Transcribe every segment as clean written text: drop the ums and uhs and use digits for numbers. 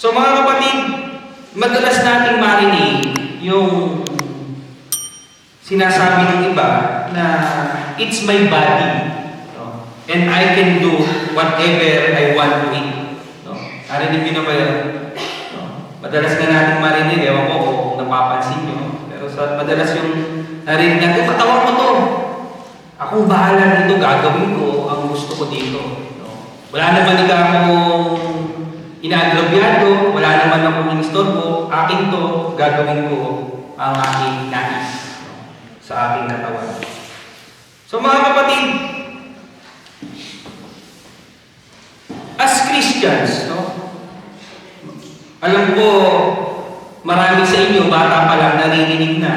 So mga kapatid, madalas nating marinig yung sinasabi ng iba na it's my body, no? And I can do whatever I want to eat. No? Narinig nyo na ba yun? No? Madalas na natin marinig, ewan ko kung napapansin nyo. Pero madalas yung narinig natin, katawan ko to. Akong bahala dito, gagawin ko ang gusto ko dito. No? Wala naman akong inaagrabyado, wala naman akong inistorbo, akin to, gagawin ko ang aking nais sa aking katawan. So mga kapatid, as Christians, no, alam ko marami sa inyo, bata pa lang naririnig na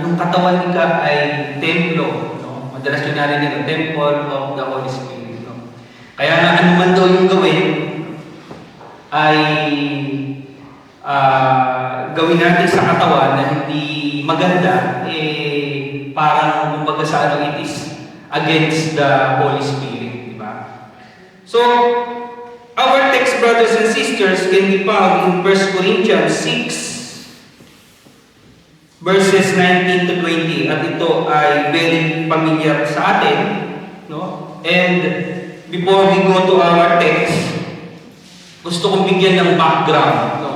yung katawan nila ay templo. No? Madalas yung narinig ang temple of the Holy Spirit. No? Kaya nga ano man daw yung gawin, ay gawin natin sa katawan na hindi maganda, parang kumbaga sa ano, it is against the Holy Spirit, di ba? So, our text, brothers and sisters, can be found in 1 Corinthians 6, verses 19 to 20, at ito ay very familiar sa atin, no? And before we go to our text, gusto kong bigyan ng background. No?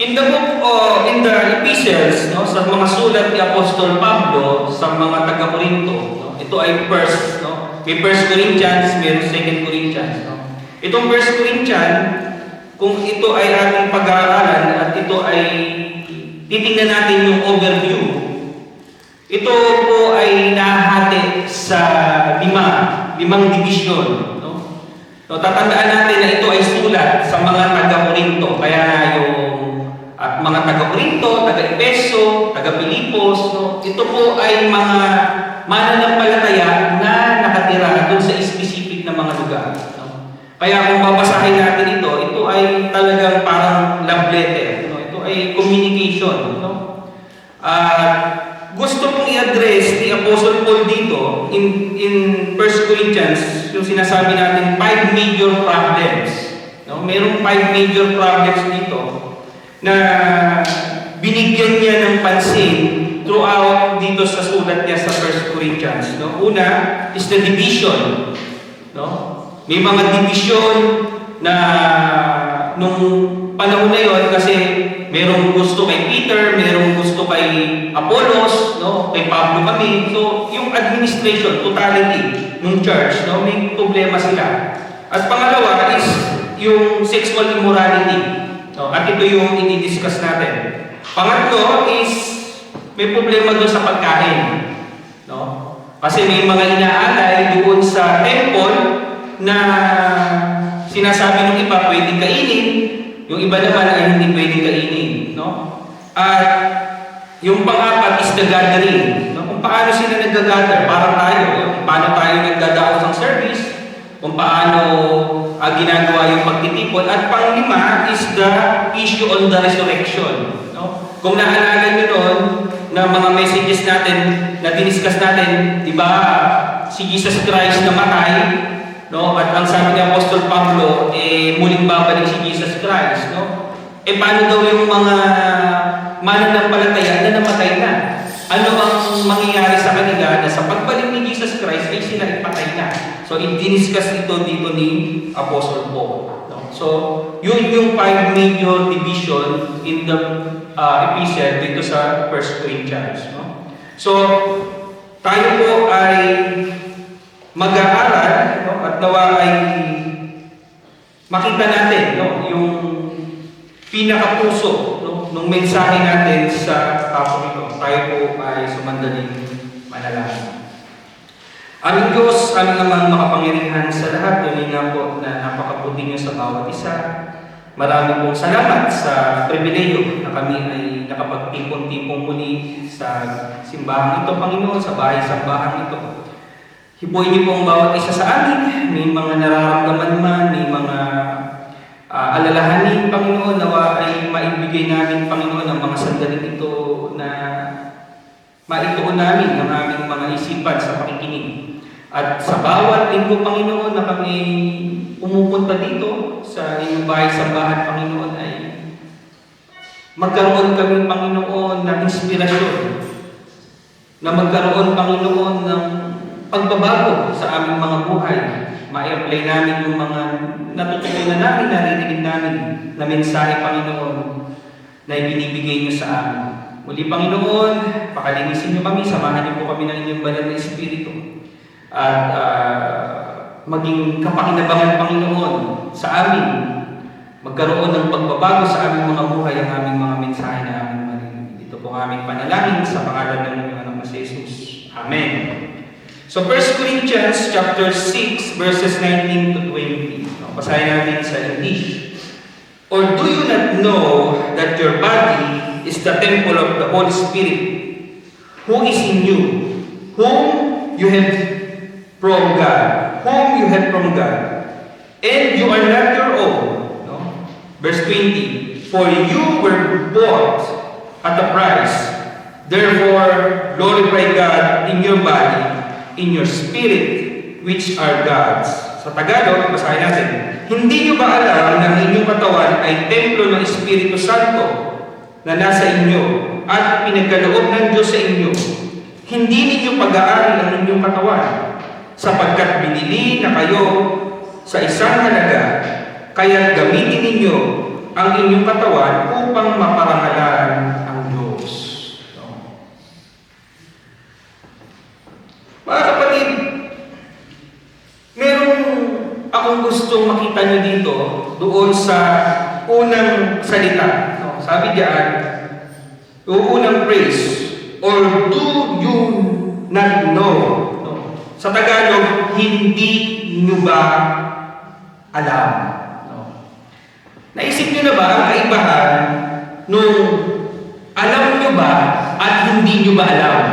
In the book, in the epistles, no, sa mga sulat ni Apostol Pablo sa mga taga-Corinto, no, ito ay first, no? May 1 Corinthians, may 2 Corinthians. No? Itong 1 Corinthians, kung ito ay ating pag-aaralan at ito ay titingnan natin yung overview, ito po ay nahati sa limang division. So, tatandaan natin na ito ay sulat sa mga taga-Corinto. Kaya nga yung at mga taga-Corinto, taga-Epeso, taga-Pilipos, no? Ito po ay mga mananampalataya na nakatira doon sa specific na mga lugar. No? Kaya kung babasahin natin ito ay talagang parang love letter. No? Ito ay communication. No? Gusto kong i-address ni Apostle Paul dito in 1 Corinthians, yung sinasabi natin 5 major problems. No? Merong 5 major problems dito na binigyan niya ng pansin throughout dito sa sulat niya sa 1 Corinthians. No? Una is the division. No? May mga division na nung panahon na yon kasi merong gusto kay Peter, merong gusto kay Apollos, no, kay Pablo kami. So, yung administration, totality ng church, no, may problema sila. At pangalawa is yung sexual immorality. No, at ito yung i-discuss natin. Pangatlo is may problema doon sa pagkain. No? Kasi may mga inaalay doon sa temple na sinasabi ng iba pwedeng kainin, yung iba naman ay hindi pwedeng kainin. No? At yung pang-apat is the gathering. No? Kung paano sila nag-gather, parang tayo. Kung paano tayo nagdadaos ng service, kung paano ginagawa yung pagtitipon. At pang-lima is the issue on the resurrection. No? Kung naalala nyo noon, na mga messages natin, na diniscuss natin, di ba, si Jesus Christ namatay, no? At ang sabi ni Apostol Pablo, muling babalik si Jesus Christ, no? Paano daw yung mga mananampalataya na namatay na? Ano ang mangyayari sa kanila na sa pagbalik ni Jesus Christ ay sila ipatay na? So, i-discuss ito dito ni Apostle Paul. No? So, yun yung 5 major division in the epistle dito sa 1 Corinthians. No? So, tayo po ay mag-aaral, no? At nawa ay makita natin, no? Yung pinakapuso, no? Nung mensahe natin sa Panginoon. Tayo po ay sumandaling manalangin. Aming Diyos, aming namang makapangyarihan sa lahat, tuloy nga po na napakabuti niyo sa bawat isa. Marami pong salamat sa pribileyo na kami ay nakapagtipon-tipong muli sa simbahan ito, Panginoon, sa bahay-sambahan ito. Hipuin niyo po ang bawat isa sa amin. May mga nararamdaman man, may mga alalahanin, Panginoon, nawa ay maibigay namin, Panginoon, ang mga sandaling ito na maituon namin ng aming mga isipan sa pakikinig. At sa bawat linggo, Panginoon, na kami pumupunta dito sa inyong bahay sambahan, Panginoon, ay magkaroon kami, Panginoon, ng inspirasyon, na magkaroon, Panginoon, ng pagbabago sa aming mga buhay. Ma-apply namin yung mga natutunan namin, narinig namin na mensahe, Panginoon, na ibinibigay niyo sa amin. Muli, Panginoon, pakalinisin niyo kami, samahan niyo po kami ng inyong banal na Espiritu. At maging kapakinabangan, Panginoon, sa amin, magkaroon ng pagbabago sa aming mga buhay, ang aming mga mensahe na aming marinig. Ito po ang aming panalangin sa pangalan ng inyong anak na si Jesus. Amen. So 1 Corinthians chapter 6 verses 19 to 20. Basahin natin sa English. Or do you not know that your body is the temple of the Holy Spirit, who is in you, whom you have from God, and you are not your own? No? Verse 20. For you were bought at a price. Therefore, glorify God in your body, in your spirit, which are God's. Sa Tagalog, basahin natin. Hindi nyo ba alam na ang inyong katawan ay templo ng Espiritu Santo na nasa inyo at pinagkaloob ng Diyos sa inyo? Hindi ninyo pag-aari ang inyong katawan, sapagkat binili na kayo sa isang halaga, kaya gamitin ninyo ang inyong katawan upang maparangalan ang Diyos. Mga kapatid, merong akong gustong makita nyo dito doon sa unang salita. No? Sabi diyan, yung unang phrase, or do you not know? No? Sa Tagalog, hindi nyo ba alam? No? Naisip nyo na ba ang kaibahan nung alam nyo ba at hindi nyo ba alam?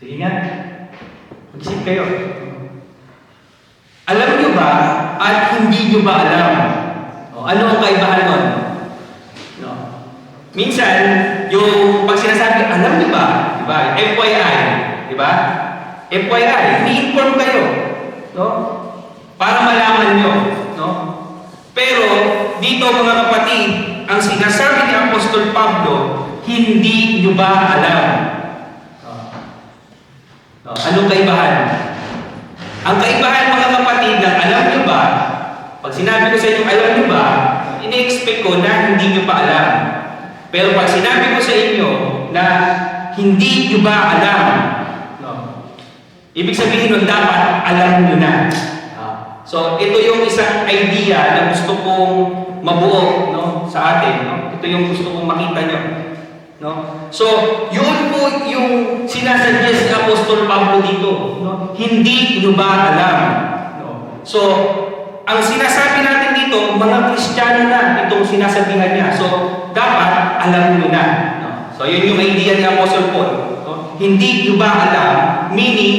Sige nga, mag-isip kayo. Alam nyo ba at hindi nyo ba alam? O, ano ang kaibahan nun? No. Minsan, yung pag sinasabi, alam nyo ba? Diba? FYI. Diba? FYI, ini-inform kayo. No? Para malaman nyo. No? Pero, dito mga kapatid, ang sinasabi ni Apostol Pablo, hindi nyo ba alam? Anong kaibahan? Ang kaibahan, mga kapatid, ng alam nyo ba, pag sinabi ko sa inyo, alam nyo ba, ini-expect ko na hindi nyo pa alam. Pero pag sinabi ko sa inyo na hindi nyo ba alam, no, ibig sabihin nun, dapat alam nyo na. So, ito yung isang idea na gusto kong mabuo, no, sa atin. No? Ito yung gusto kong makita nyo. No? So, yun po yung sinasuggest ni Apostol Pablo dito. No? Hindi nyo ba alam? No? So, ang sinasabi natin dito, mga Kristiyano na itong sinasabihan niya. So, dapat alam nyo na. No? So, yun yung idea ni Apostol Paul. No? Hindi nyo ba alam? Meaning,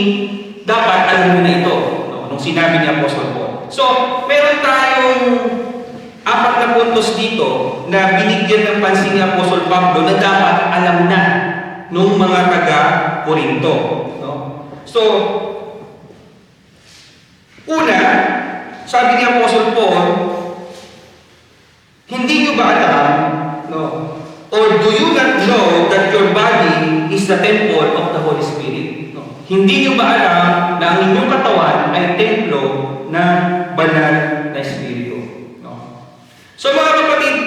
dapat alam nyo na ito. No? Nung sinabi ni Apostol Paul. So, meron tayong 4 na puntos dito na binigyan ng pansin ni Apostol Pablo na dapat alam na nung mga taga-Korinto. No? So, una, sabi ni Apostol Paul, hindi nyo ba alam, no? Or do you not know that your body is the temple of the Holy Spirit? No? Hindi nyo ba alam na ang inyong katawan ay templo ng banal na Espiritu? So mga kapatid,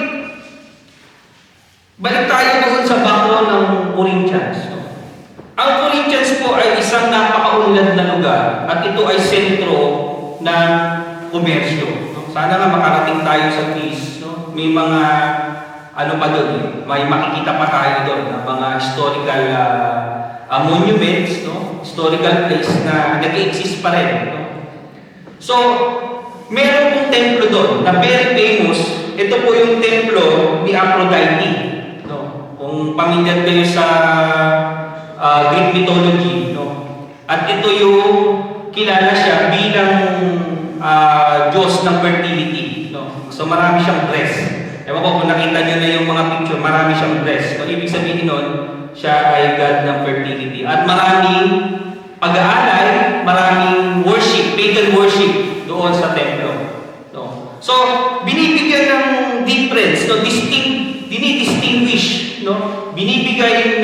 balik tayo doon sa background ng Corinthians. No? Ang Corinthians po ay isang napakaunlad na lugar at ito ay sentro ng komersyo. No? Sana nga makarating tayo sa Greece. No? May mga ano pa doon, may makikita pa tayo doon, mga historical monuments, no? Historical place na nag-exist pa rin. No? So, meron pong templo doon na very famous. Ito po yung templo ni Aphrodite. No? Kung pamilyar kayo sa Greek mythology. No? At ito yung kilala siya bilang Diyos ng fertility. No? So marami siyang breast. Ewan ko kung nakita nyo na yung mga picture, marami siyang breast. So ibig sabihin nun, siya ay God ng fertility. At maraming pag-aalay, maraming worship, pagan worship doon sa templo. No? So, binibigyan ng difference, no? Dinidistinguish, no? Binibigyan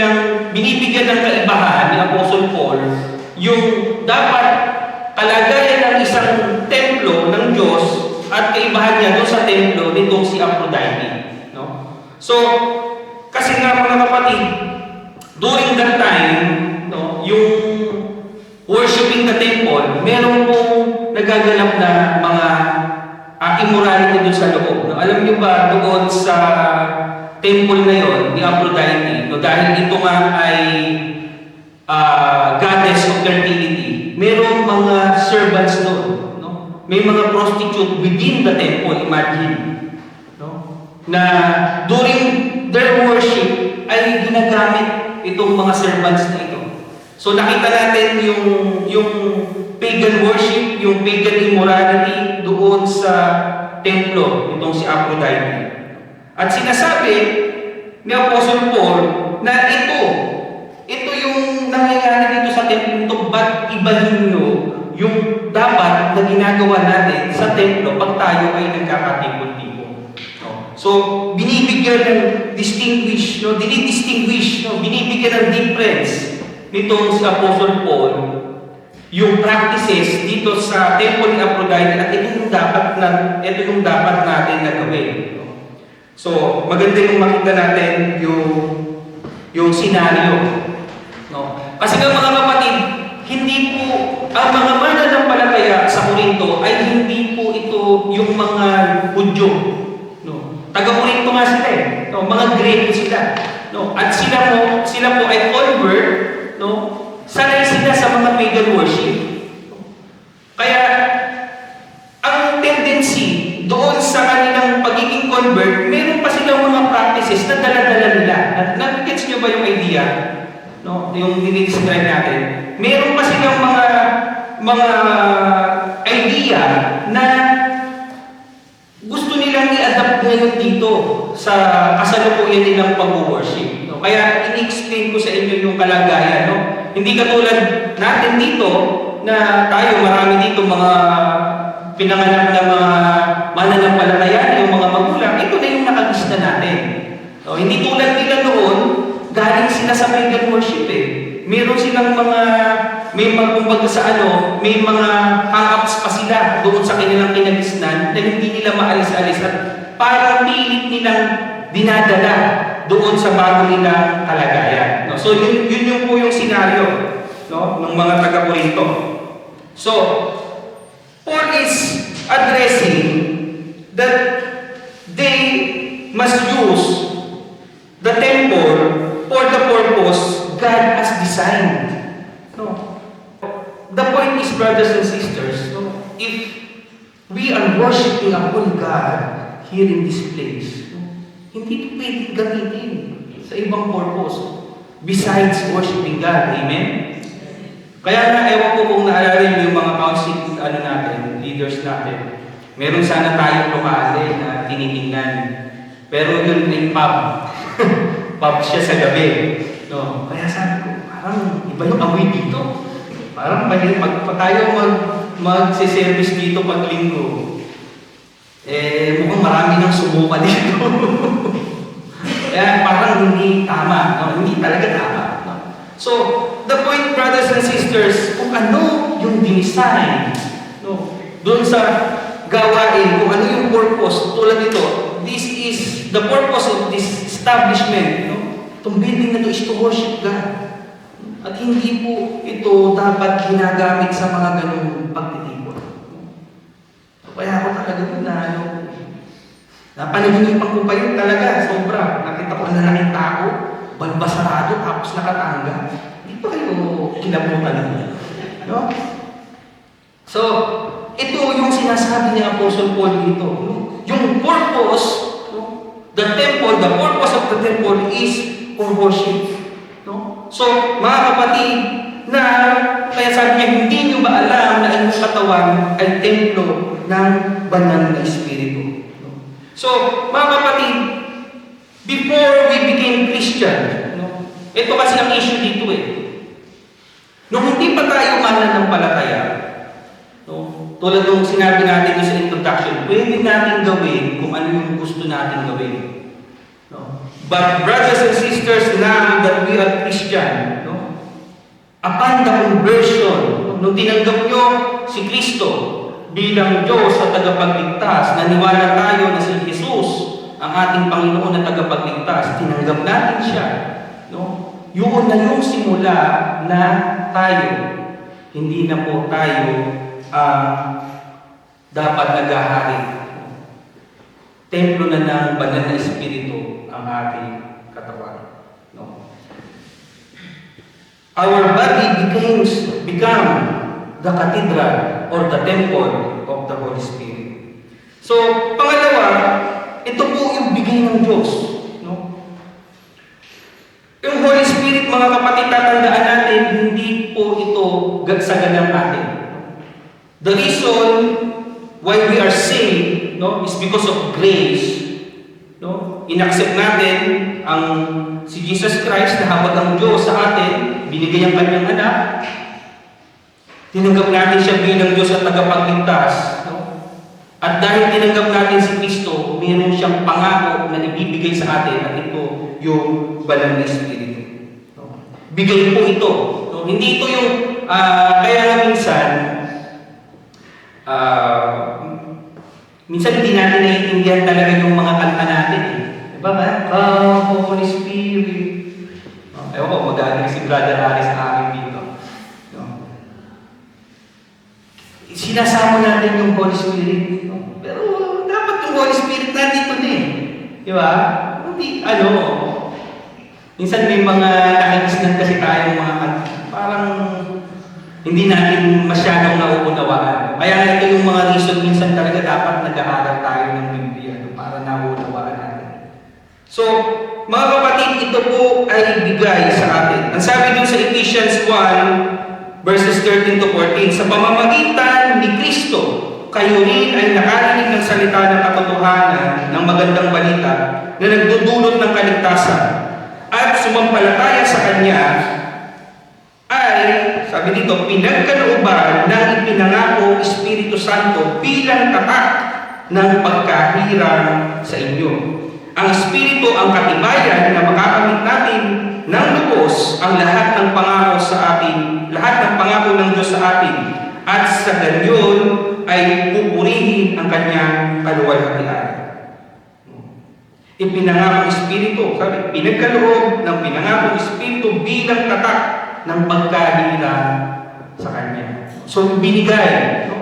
ng kaibahan ni Apostle Paul yung dapat kalagayan ng isang templo ng Diyos at kaibahan niya doon sa templo nitong si Aphrodite, no? So, kasi nga mga kapatid, during that time, no, yung worshiping the temple, meron pong nagaganap na mga immorality doon sa loob. No? Alam niyo ba, doon sa temple na yon ni Aphrodite, no, dahil ito nga ay goddess of fertility, merong mga servants doon. No? May mga prostitute within the temple, imagine. No? Na during their worship ay ginagamit itong mga servants na ito. So nakita natin yung pagan worship, yung pagan immorality doon sa templo nitong si Aphrodite. At sinasabi ni Apostle Paul na ito yung nangyayari dito sa templo ito, ba't ibahin nyo yung dapat na ginagawa natin sa templo pag tayo ay nagkakatipon-tipon. So, binibigyan ng distinguish, no? Dinidistinguish, no? Binibigyan ng difference nitong si Apostle Paul yung practices dito sa temple ni Aphrodite at ito yung dapat natin na gawin. So, maganda yung makita natin yung senaryo. No? Kasi nga mga kapatid, hindi po, ang mga mananampalataya sa Corinto ay hindi po ito yung mga Hudyo. No? Taga-Corinto nga sila eh. No? Mga Greek sila. No? At sila po ay convert, no? Sanay sila sa mga pagan worship. Kaya, ang tendency doon sa kanilang pagiging convert, meron pa silang mga practices na dala-dala nila. Nag-gets nyo ba yung idea? No? Yung dinidescribe natin. Meron pa silang mga idea na gusto nilang i-adapt ngayon dito sa kasalukuyan nilang pag-worship. No? Kaya, in-explain ko sa inyo yung kalagayan. No? Hindi katulad natin dito na tayo, marami dito mga pinanganak na mga mananampalataya, yung mga magulang, ito na yung nakagista natin. So, hindi tulad nila noon, galing sila sa pagan worship eh. Meron silang may magkumbaga sa may mga hang-ups pa sila doon sa kanilang kinagisnan na hindi nila maalis-alis at parang pilit nilang dinadala doon sa bago nilang kalagayan. No? So, yun po yung senaryo, no, ng mga taga-Corinto. So, Paul is addressing that they must use the temple for the purpose God has designed. No? The point is, brothers and sisters, no, if we are worshiping a holy God here in this place, hindi ito pwedeng gamitin sa ibang purpose besides worshiping God. Amen? Kaya nga, ewan ko kung naalala niyo yung mga council natin, leaders natin. Meron sana tayong lokale na tinitingnan. Pero yun ay pub. Pub siya sa gabi. No? Kaya sabi ko, parang iba yung amoy dito. Parang tayo mag-service dito pag linggo. Mukhang marami nang sumuka dito. Kaya parang hindi tama. No? Hindi talaga tama. No? So, the point, brothers and sisters, kung ano yung design, no? Doon sa gawain, kung ano yung purpose, tulad nito, this is the purpose of this establishment. No? Itong building na ito is to worship God. At hindi po ito dapat ginagamit sa mga ganung pagtitipon. Kaya ako talaga napanaginipan ko pa yun talaga, sobra. Nakita ko ang lalaking tao, balbasarado, tapos nakatanga. Hindi pa kayo kinabutan niya. No? So, ito yung sinasabi ni Apostle Paul dito. No? Yung purpose, no? The purpose of the temple is for worship. No? So, mga kapatid, kaya sabi niya, hindi nyo ba alam na inyong katawan ay templo ng banal na Espiritu? So, mga kapatid, before we became Christian, ito kasi ang issue dito eh. Nung hindi pa tayo mananampalataya, tulad nung sinabi natin doon sa introduction, pwede natin gawin kung ano yung gusto natin gawin. No? But brothers and sisters, now that we are Christian, no? Upon the conversion, nung tinanggap nyo si Kristo bilang Diyos at tagapagligtas, naniwala tayo na si Jesus ang ating Panginoon na tagapagligtas, tinanggap natin siya. No? Yun na yung simula na tayo. Hindi na po tayo dapat naghahari. Templo na ng banal na Espiritu ang ating katawan. No? Our body become the cathedral or the temple of the Holy Spirit. So, pangalawa, ito po yung bigay ng Diyos. No? Yung Holy Spirit, mga kapatid, tatandaan natin, hindi po ito gagsaganang atin. The reason why we are saved, no, is because of grace. No? Inaccept natin ang si Jesus Christ na hawag ang Diyos sa atin, binigay ang kanyang anak, tinanggap natin siya bilang Diyos at tagapagligtas. No? At dahil tinanggap natin si Kristo, mayroon siyang pangako na ibibigay sa atin at ito yung banal na Espiritu. No? Bigay po ito. No? Hindi ito yung, kaya nga minsan hindi natin naiintindihan talaga yung mga kanta natin. Diba ba? Holy Spirit. Ewan ko, mag-aaling si Brother Harry sa akin dito. No? Sinasama natin yung Holy Spirit. No? Pero dapat yung Holy Spirit nandito na eh. Di ba? Hindi, minsan may mga nakikisnan kasi tayong mga parang hindi natin masyadong nauunawaan. Kaya nga ito yung mga reason minsan talaga dapat nag-aaral tayo ng Biblia para nauunawaan natin. So, mga kapatid, ito po ay bigay sa atin. Ang sabi dun sa Ephesians 1, verses 13 to 14, sa pamamagitan ni Kristo, kayo rin ay nakarinig ng salita ng katotohanan ng magandang balita na nagdudulot ng kaligtasan at sumampalataya sa Kanya ay, sabi dito, pinagkalooban ng ipinangakong Espiritu Santo bilang tatak ng pagkahirang sa inyo. Ang Espiritu ang katibayan na makakamit natin ng lubos ang lahat ng pangako sa atin, lahat ng pangako ng Diyos sa atin, at sa ganyan ay pupurihin ang Kanyang kaluwalhatian. Ipinangakong Espiritu, sabi, pinagkaloob ng pinangakong Espiritu bilang tatak ng pagkahira sa Kanya. So, binigay. No?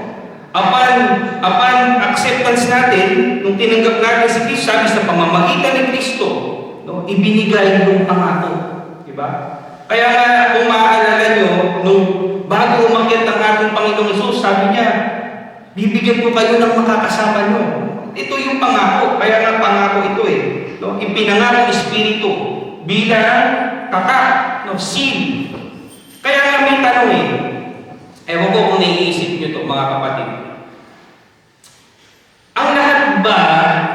Upon acceptance natin, nung tinanggap natin si Kristo, sabi sa pamamagitan ni Kristo, no? Ibinigay yung pangako. Diba? Kaya nga, kung maaalala nyo, nung bago umakyat ng ating Panginoong Hesus, sabi niya, bibigyan ko kayo ng makakasama nyo. Ito yung pangako. Kaya nga pangako ito eh. No? Ipinangakong Espiritu bilang tatak, no? Seal. Kaya nga may tanong eh. Ewan ko kung naiisip nyo ito, mga kapatid. Ang lahat ba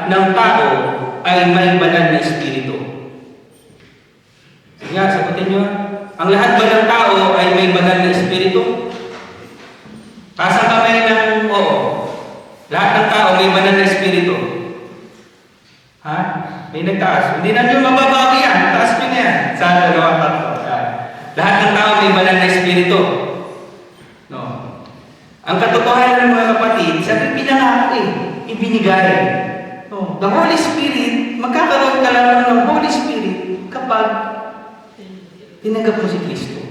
ng tao ay may banal na Espiritu? Sige nga, sagutin nyo. Ang lahat ba ng tao ay may banal na Espiritu? Taas ang kamay ng oo. Lahat ng tao may banal na Espiritu. Ha? May nagtaas. Hindi na nyo mababawi yan. Taas nyo na yan. Sa dalawa, tatlo. Lahat ng tao may banal na Espiritu. No. Ang katotohanan ng mga kapatid, sabi pinangako eh, ibinigay. No. The Holy Spirit, magkakaroon ka lang ng Holy Spirit kapag tinanggap mo si Kristo.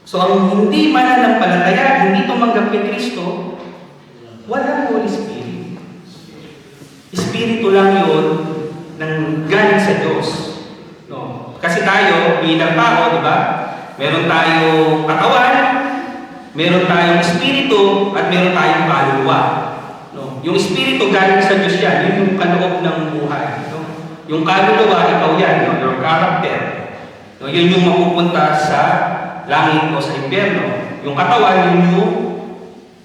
So ang hindi mananampalataya, hindi tumanggap kay Kristo, walang Holy Spirit. Espiritu lang yun ng galing sa Diyos. No. Kasi tayo, bilang tao, di ba? Meron tayong katawan, meron tayong espiritu, at meron tayong kaluluwa. No? Yung espiritu galing sa Diyos yan, yun yung kaloob ng buhay. No? Yung kaluluwa, ikaw yan, no? Your character. No? Yun yung mapupunta sa langit o sa impyerno. Yung katawan, yun yung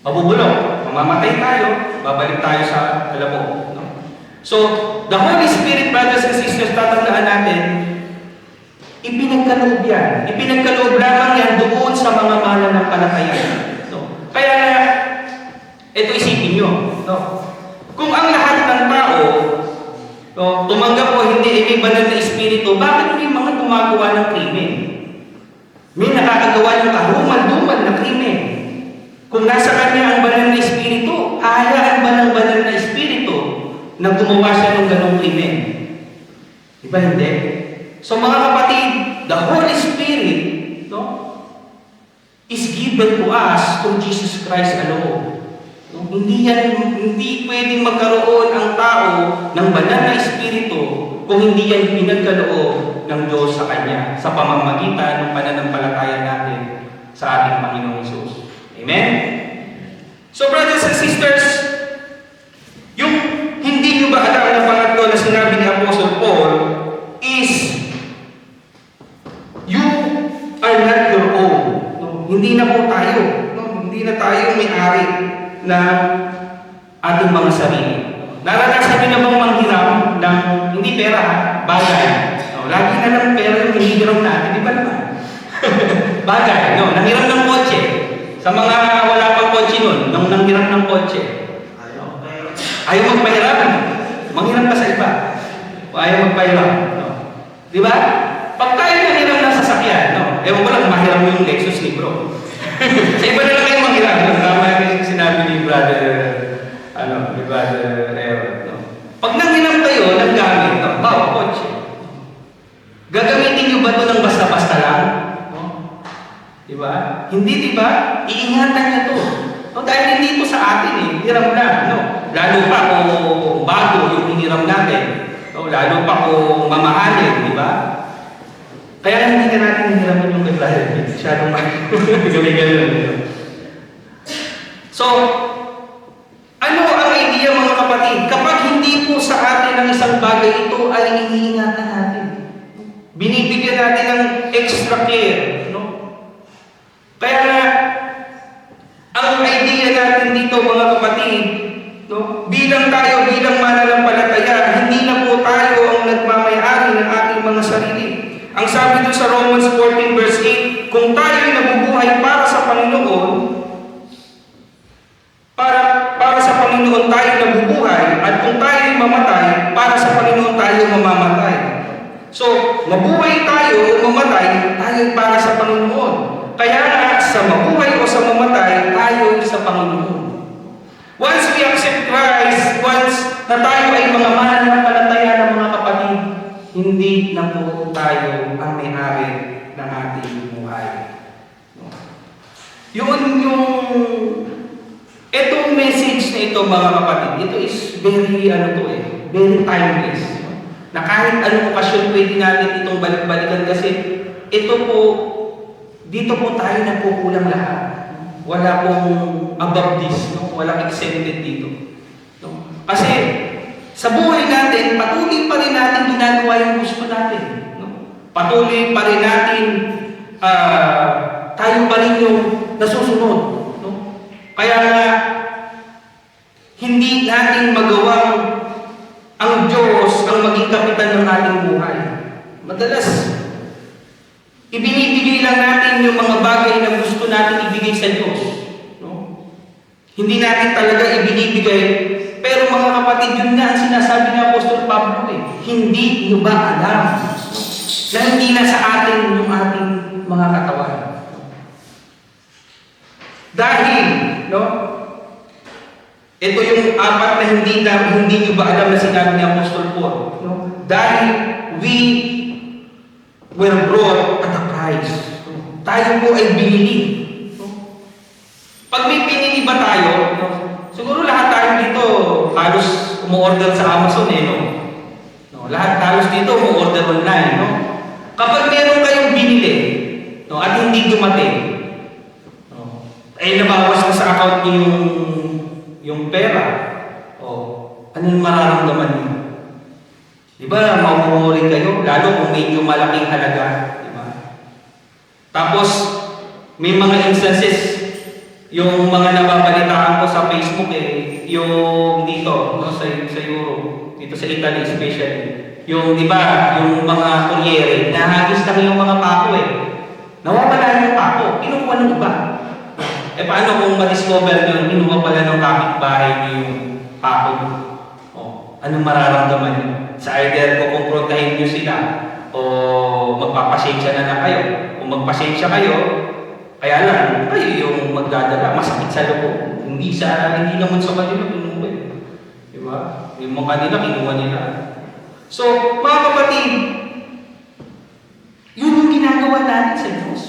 mabubulok. Mamamatay tayo, babalik tayo sa kalabog. No? So, the Holy Spirit, brothers and sisters, tatandaan natin, ipinagkaloob yan. Ipinagkaloob lamang yan doon sa mga mananampalataya. No? Kaya, ito tumanggap o hindi, may banal na espiritu, bakit may mga gumagawa ng krimen? May nakakagawa ng karumal-dumal na krimen. Kung nasa kanya ang banal na espiritu, hahayaan ba ng banal na espiritu na gumawa siya ng ganong krimen? Diba hindi? So mga kapatid, the Holy Spirit, no, is given to us through Jesus Christ alone. No? Hindi pwedeng magkaroon ang tao ng banal na espiritu kung hindi yan pinagkaloob ng Diyos sa Kanya sa pamamagitan ng pananampalataya natin sa ating Panginoong Hesus. Amen? So brothers and sisters, yung hindi nyo ba alam na pangatlo na sinabi ni Apostle Paul is you are not your own. No? Hindi na po tayo. No? Hindi na tayo may-ari na ating mga sarili. Naranasan nyo na bang manghiram ng hindi pera, bagay? No, lagi na lang pera yung hinihiram natin, di ba naman? Bagay, no? Nanghiram ng kotse. Sa mga wala pang kotse nun, nang nanghiram ng kotse. Ayaw magpahiram. Manghiram ka sa iba. O ayaw magpahiram. No? Di ba? Pag tayo nanghiram ng sasakyan, no? Ewan ko lang, mahiram yung Lexus ni bro. Sa iba na lang kayo manghiram. Tama yung sinabi ni brother, ni brother Aaron. No? Pag nanghiram kayo ng gamit, no? Bawa, kotse. Gagamitin nyo ba ito ng basta-basta lang? No? Diba? Hindi, diba? Iingatan niya ito. No? Dahil hindi ito sa atin eh. Hiram lang. No? Lalo pa kung bago yung hiniram natin. No? Lalo pa kung mamahalin. Diba? Kaya hindi na natin hihiramin yung kaglayan. Masyadong gawin-gawin. So, ano ang idea mga kapatid? Kapag hindi po sa atin ang isang bagay, ito ay iniingatan natin. Binibigyan natin ng extra care. No? Kaya nga, ang idea natin dito mga kapatid, no? Bilang mananampalataya, hindi na po tayo ang nagmamayari ng ating mga sarili. Ang sabi doon sa Romans 14 verse 8, kung tayo ay nabubuhay para sa Panginoon, para sa Panginoon tayo nabubuhay, at kung tayo ay mamatay, para sa Panginoon tayo mamamatay. So, mabuhay tayo o mamatay, tayo ay para sa Panginoon. Kaya nga, sa mabuhay o sa mamatay, tayo ay sa Panginoon. Once we accept Christ, once na tayo ay mga mananampalataya ng mga kapatid, hindi na po tayo ang may-ari ng ating buhay. Yun yung itong message na ito mga kapatid, ito is very very timeless. Na kahit anong okasyon pwede natin itong balik-balikan kasi ito po, dito po tayo nagkukulang lahat. Wala pong above this, no? Walang exempted dito. No? Kasi sa buhay natin, patuloy pa rin natin ginagawa yung gusto natin. No? Patuloy pa rin natin, tayo pa rin yung nasusunod. No? Kaya nga, hindi natin magawang ang Diyos ang maging kapitan ng ating buhay. Madalas, ibinibigay lang natin yung mga bagay na gusto natin ibigay sa Diyos. No? Hindi natin talaga ibinibigay. Pero mga kapatid, yun na ang sinasabi ni Apostol Pablo eh. Hindi nyo ba alam na hindi na sa atin yung ating mga katawan? Dahil, no? Ito yung apat na hindi nyo ba alam na sinabi ni Apostol Paul. No? Dahil we were brought at a price. No? Tayo po ay binili. No? Pag may pinili ba tayo, no? Siguro lahat tayo dito halos umu-order sa Amazon no? No? Lahat halos dito umu-order online. No? Kapag meron kayong binili, no? At hindi dumating, no? Ay nabawas na sa account niyo yung pera, anong mararamdaman niyo? Diba, maumuri kayo, lalo kung medyo malaking halaga. Diba? Tapos, may mga instances, yung mga nababalitaan ko sa Facebook, yung dito, no, sa Europe, dito sa Italy especially, yung, diba, yung mga kuryere, nahagis lang yung mga pako Nawawala yung pako, kinukuha ng iba. Paano kung ma-discover nyo, kinuha pala ng kapitbahay niyo yung pako nyo? Anong mararamdaman nyo? Sa either kukumprontahin nyo sila o magpapasensya na kayo. Kung magpasensya kayo, kaya lang, kayo yung magdadala, masakit sa loob. Hindi naman sa kanila kinuha. Diba? Yung mga kanila, kinuha nila. So, mga kapatid, yun yung ginagawa natin sa Diyos.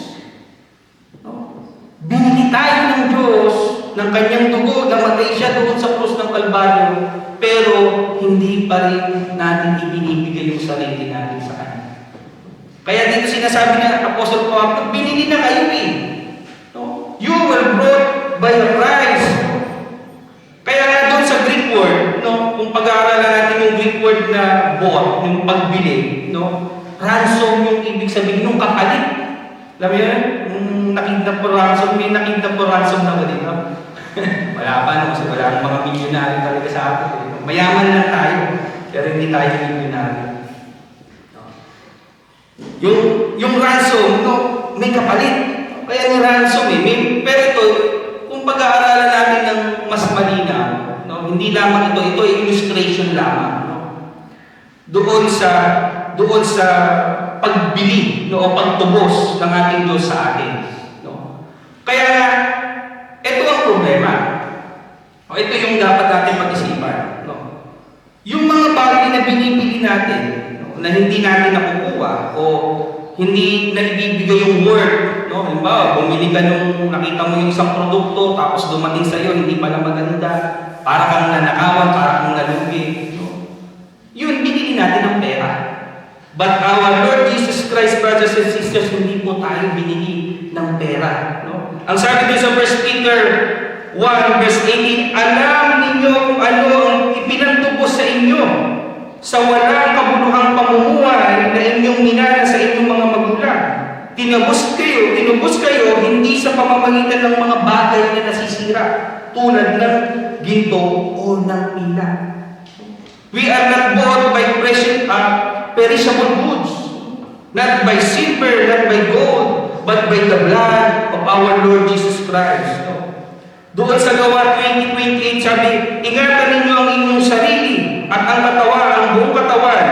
No? Binili tayo ng Diyos, ng kanyang dugo, namatay siya doon sa krus ng Kalbaryo, pero hindi pa rin natin ibinibigay yung sarili natin sa Kanya. Kaya dito sinasabi ng Apostle Paul, binili na kayo eh. No? You were bought by a price. Kaya nga doon sa Greek word, no, kung pag-aaralan natin yung Greek word na bought, yung pagbili, no, ransom yung ibig sabihin, yung kapalit. Alam mo yun? Nakidnap po ransom, may nakidnap po ransom na ba dito? Wala pa, no? Kasi wala ang mga milyonary talaga sa atin. Mayaman lang tayo, pero hindi tayo milyonary. No? Yung ransom, no, may kapalit. Kaya yung ransom pero ito, kung pag-aaralan natin ng mas malinaw, no, hindi lamang ito ay illustration lamang. No? Doon sa pagbili, no, o pagtubos ng ating Diyos sa atin. No? Kaya nga, ito ang problema. O, ito yung dapat natin pag-isipan. No? Yung mga bagay na binibili natin, no, na hindi natin nakukuha, o hindi na ibibigay yung worth, no? Halimbawa, bumili ka nung nakita mo yung isang produkto, tapos dumating sa iyo, hindi pala maganda, para kang nanakawan, para kang nalugi. No? Yun, binili natin ng pera. But our Lord Jesus Christ, brothers and sisters, hindi po tayo binili ng pera. No? Ang sabi din sa 1 Peter 1, verse 18, alam ninyo kung ano ang ipinagtubos sa inyo sa walang kabuluhang pamumuhay na inyong minana sa inyong mga magulang. Tinubos kayo hindi sa pamamagitan ng mga bagay na nasisira tulad ng ginto o ng pila. We are not bought by perishable goods, not by silver, not by gold, but by the blood of our Lord Jesus Christ. Doon sa Gawa 20:28 sabi, ingatan ninyo ang inyong sarili at ang buong katawan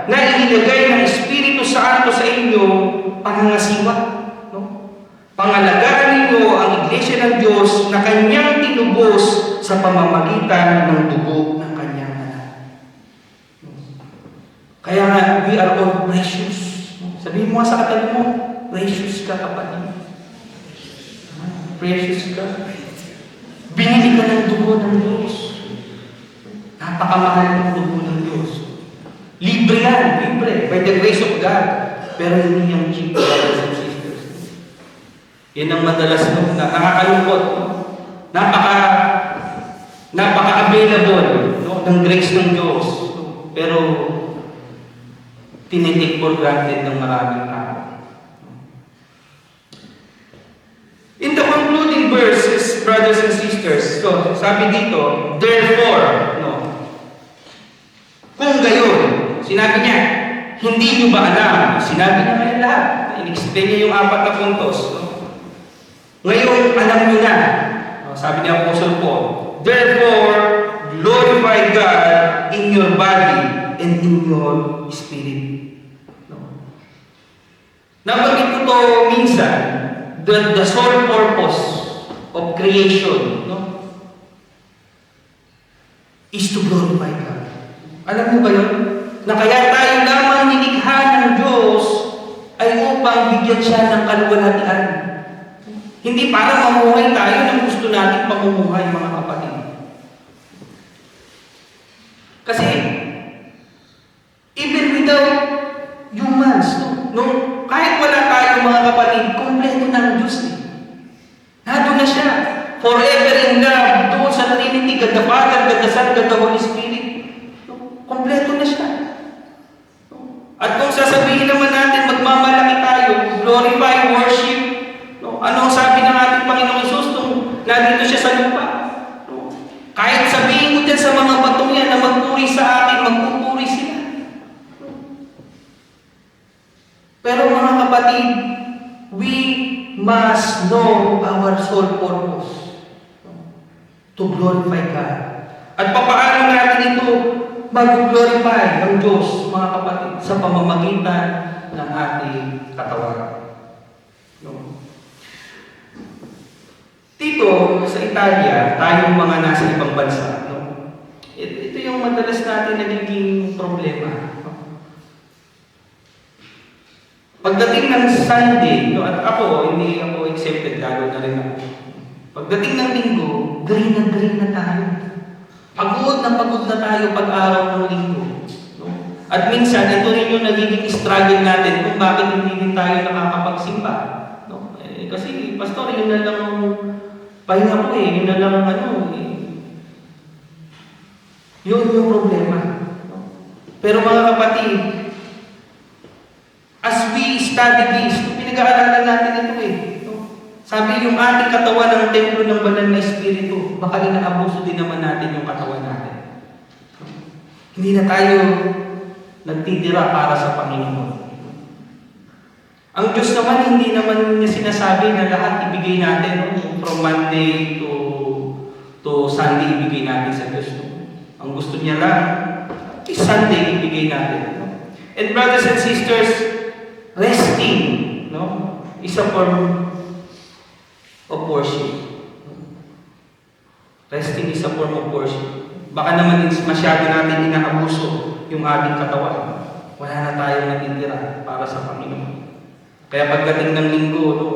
na inilagay ng Espiritu Santo sa inyo pangangasiwa. No? Pangalagaan ninyo ang Iglesia ng Diyos na Kanyang tinubos sa pamamagitan ng dugo ng Kanyang anak. Kaya nga, we are all precious. Sabihin mo sa katabi mo, precious ka kapatid. Precious ka. Binili ka ng dugo ng Diyos. Napakamahal ng dugo ng Diyos. Libre yan, libre, by the grace of God. Pero hindi yung cheap, brothers and sisters. Yan ang madalas na nakakalungkot. Napaka-available, no, ng grace ng Diyos. Pero tinitik for granted ng maraming tao. In the concluding verses, brothers and sisters, so sabi dito, therefore, no, kung gayon, sinabi niya, hindi nyo ba alam? Sinabi niya ngayon lahat. In-explain niya yung 4 na puntos. No? Ngayon, alam nyo na. No? Sabi niya Apostle Paul, therefore, glorify God in your body and in your spirit. No? Nabanggit ko to minsan, the sole purpose of creation, no, is to glorify God. Alam mo ba yun? Na kaya tayo lamang nilikha ng Diyos ay upang bigyan siya ng kaluwalhatian. Hindi para mamuhay tayo ng gusto natin pamumuhay, mga kapatid. Kasi, even without humans, no, kahit wala tayo mga kapatid, kompleto ng Diyos eh. Nandun na siya. Forever in love, doon sa Trinity, God the Father, God the Son, God the Holy Spirit. No? Kompleto na siya. No? At kung sasabihin naman natin, magmamalaki tayo, glorify, worship, no? Ano ang sabi ng ating Panginoong Hesus nung nandito siya sa lupa? No? Kahit sabihin ko dyan sa mga batong yan na magpuri sa akin, magpupuri sila. No? Pero mga kapatid, we must know our sole purpose, to glorify God. At papaano natin ito mag-glorify ang Diyos, mga kapatid, sa pamamagitan ng ating katawan. No? Dito, sa Italia, tayong mga nasa ibang bansa, no? Ito yung madalas natin nagiging problema. No? Pagdating ng Sunday, no, at hindi ako accepted, lalo na rin ako. Pagdating ng linggo, green na tayo. Pagod na tayo pag-araw ng linggo. No? At minsan, ito rin yung nagiging struggle natin kung bakit hindi din tayo nakakapagsimba. No? Kasi, pastor, yun na lang pahinga ko yun na lang yun yung problema. No? Pero mga kapatid, as we study this, pinag-aaralan natin ito no? Sabi yung ating katawan ng templo ng banal na Espiritu, baka inaabuso din naman natin yung katawan natin. Hindi na tayo nagtitira para sa Panginoon. Ang Diyos naman, hindi naman niya sinasabi na lahat ibigay natin, no? From Monday to Sunday ibigay natin sa Diyos. No? Ang gusto niya lang, Sunday ibigay natin. No? And brothers and sisters, resting, no, is a form of worship. Resting is a form of worship. Baka naman masyado natin inaabuso yung ating katawan. Wala na tayong natitira para sa Panginoon. Kaya pagdating ng linggo, no,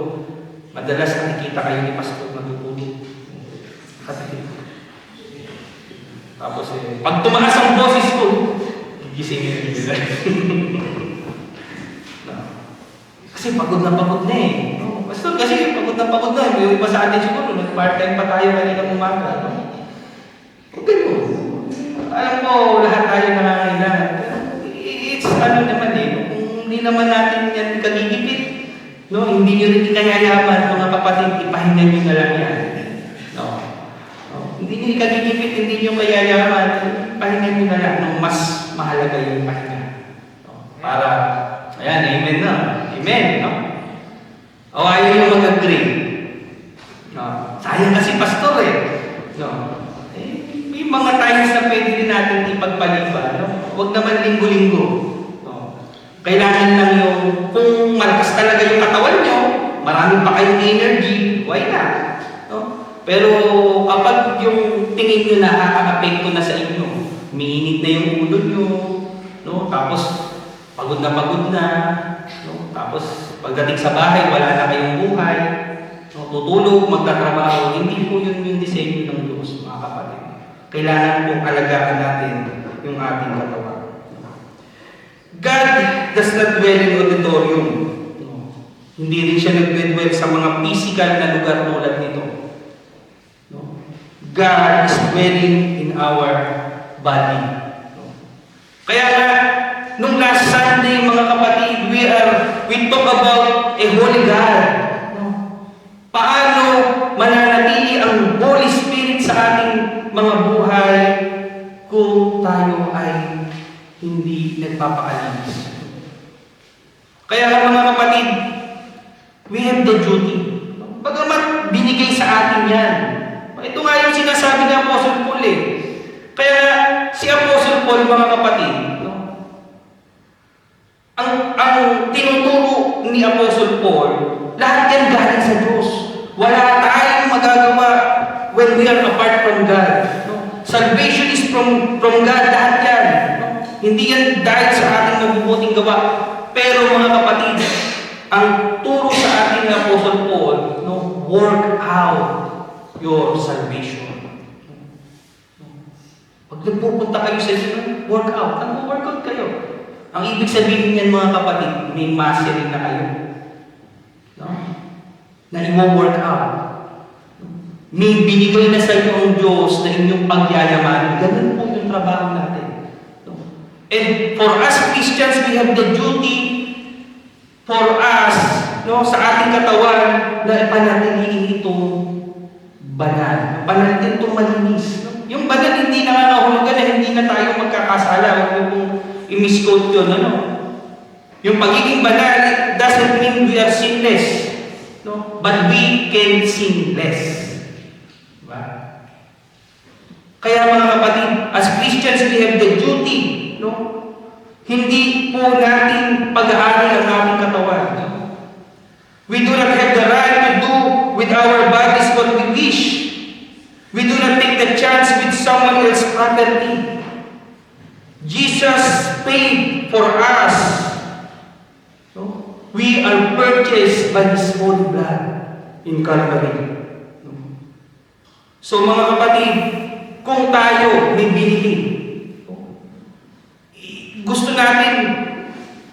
madalas nakikita kayo ni Pastor natutulog. Tapos pag tumaas ang boses ko, gigisingin nila. Kasi pagod na no? Pastor, kasi pagod na. May iba sa atin siguro, nag-part-time pa tayo kanina umaga. No? Okay mo. Alam ko, lahat tayo nangangailangan. It's naman kung hindi naman natin yan kagigipit, no? Hindi nyo rin ikayayaman, mga kapatid, ipahinga nyo na lang yan. No? Hindi nyo ikagigipit, hindi nyo kayayaman, ipahinga nyo na lang, mas mahalaga yung pahinga. No? Para, ayan, amen na. Amen, no? O ayaw yung mag-agree. No? Sayang kasi pastor No? May mga times na pwede din natin ipagpaliban. No? Huwag naman linggo-linggo. No? Kailangan lang yung, kung malakas talaga yung katawan nyo, marami pa kayong energy, why not? No? Pero kapag yung tingin nyo nakaka-apekto na sa inyo, umiinit na yung ulo nyo, no? Tapos pagod na, no? Tapos pagdating sa bahay, wala na kayong buhay, no? Tutulog, magtatrabaho, hindi po yun yung disenyo ng Diyos, mga kapatid. Kailangan pong alagaan natin yung ating katawan. God does not dwell in auditorium. No? Hindi rin siya nag-dwell sa mga physical na lugar tulad nito. No? God is dwelling in our body. No? Kaya nga, nung last Sunday, mga kapatid, we talk about a holy God. No? Paano mananatili ang Holy Spirit sa ating mga buhay kung tayo ay hindi nagpapakalinis. Kaya nga mga kapatid, we have the duty. Bagamat binigay sa atin yan. Ito nga yung sinasabi ni Apostle Paul Kaya si Apostle Paul, mga kapatid, ang tinuturo ni Apostle Paul, lahat yan galing sa Diyos. Wala tayong magagawa when we are apart from God. No? Salvation is from God, lahat yan. No? Hindi yan dahil sa ating mabubuting gawa. Pero mga kapatid, ang turo sa ating ni Apostle Paul, work out your salvation. Pag nagpupunta kayo sa inyo, work out. Work out kayo. Ang ibig sabihin niyan, mga kapatid, may mastery na kayo. No? Na i-work out. May binigay na sa inyo ang Diyos na inyong pagyayamanin. Ganun po yung trabaho natin. No? And for us Christians, we have the duty for us, sa ating katawan, na ipanatiliin ito banal. Panatiliin ito malinis. No? Yung banal, hindi nangangahulugan na hindi na tayo magkakasala. Huwag yung i-misquote yun, Yung pagiging banal, it doesn't mean we are sinless. No? But we can sin less. Diba? Kaya mga kapatid, as Christians, we have the duty, no? Hindi po natin pag-aari ang ating katawan. No? We do not have the right to do with our bodies what we wish. We do not take the chance with someone else's property. Jesus paid for us. No? We are purchased by His own blood in Calvary. No? So mga kapatid, kung tayo may binili, gusto natin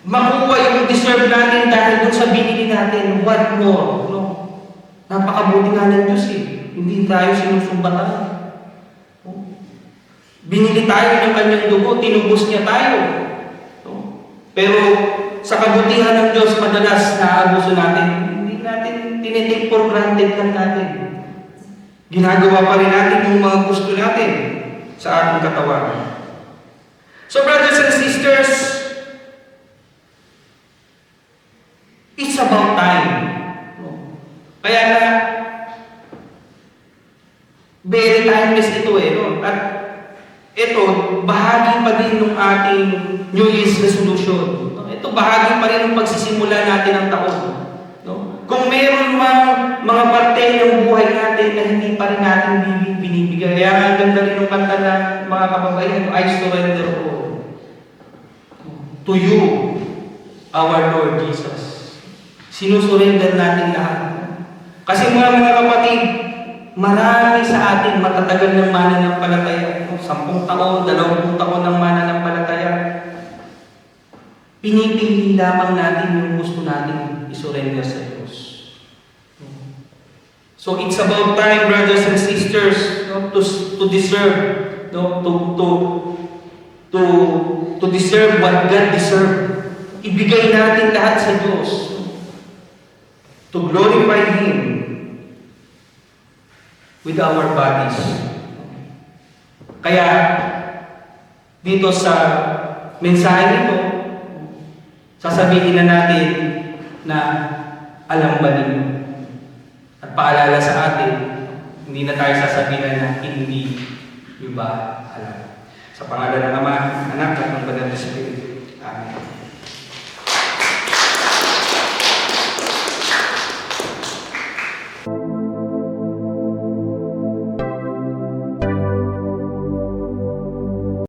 makuha yung deserve natin dahil dun sa binili natin, what more? No? Napakabuti nga ng Diyos eh. Hindi tayo sinusumbatan. No? Binili tayo ng kanyang dugo, tinubos niya tayo. No? Pero sa kabutihan ng Diyos, madalas naaabuso natin. Hindi natin tinitake for granted lang natin. Ginagawa pa rin natin yung mga gusto natin sa ating katawan. So brothers and sisters, it's about time. Kaya na, very timeless ito eh. No? At ito, bahagi pa din ng ating New Year's resolution. Ito, bahagi pa rin ng pagsisimula natin ng taon. No? Kung meron mang mga parte ng buhay natin na hindi pa rin natin binibigay. Kaya ang ganda rin ng kanta na mga kababayan, I surrender all to you, our Lord Jesus. Sinusurrender natin lahat. Kasi mga kapatid, marami sa atin matatagal ng mananampalataya. 10 taon, 20 taon ng mananampalataya. Pinipili lamang natin yung gusto natin isurrender sa Diyos. So it's about time, brothers and sisters, no, to deserve, no, to deserve what God deserves. Ibigay natin lahat sa Diyos. To glorify Him with our bodies. Kaya, dito sa mensahe nito, sasabihin na natin na alam ba ninyo? At paalala sa atin, hindi na tayo sasabihin na hindi nyo ba alam. Sa pangalan ng Ama, Anak, at ng Banal na Espiritu.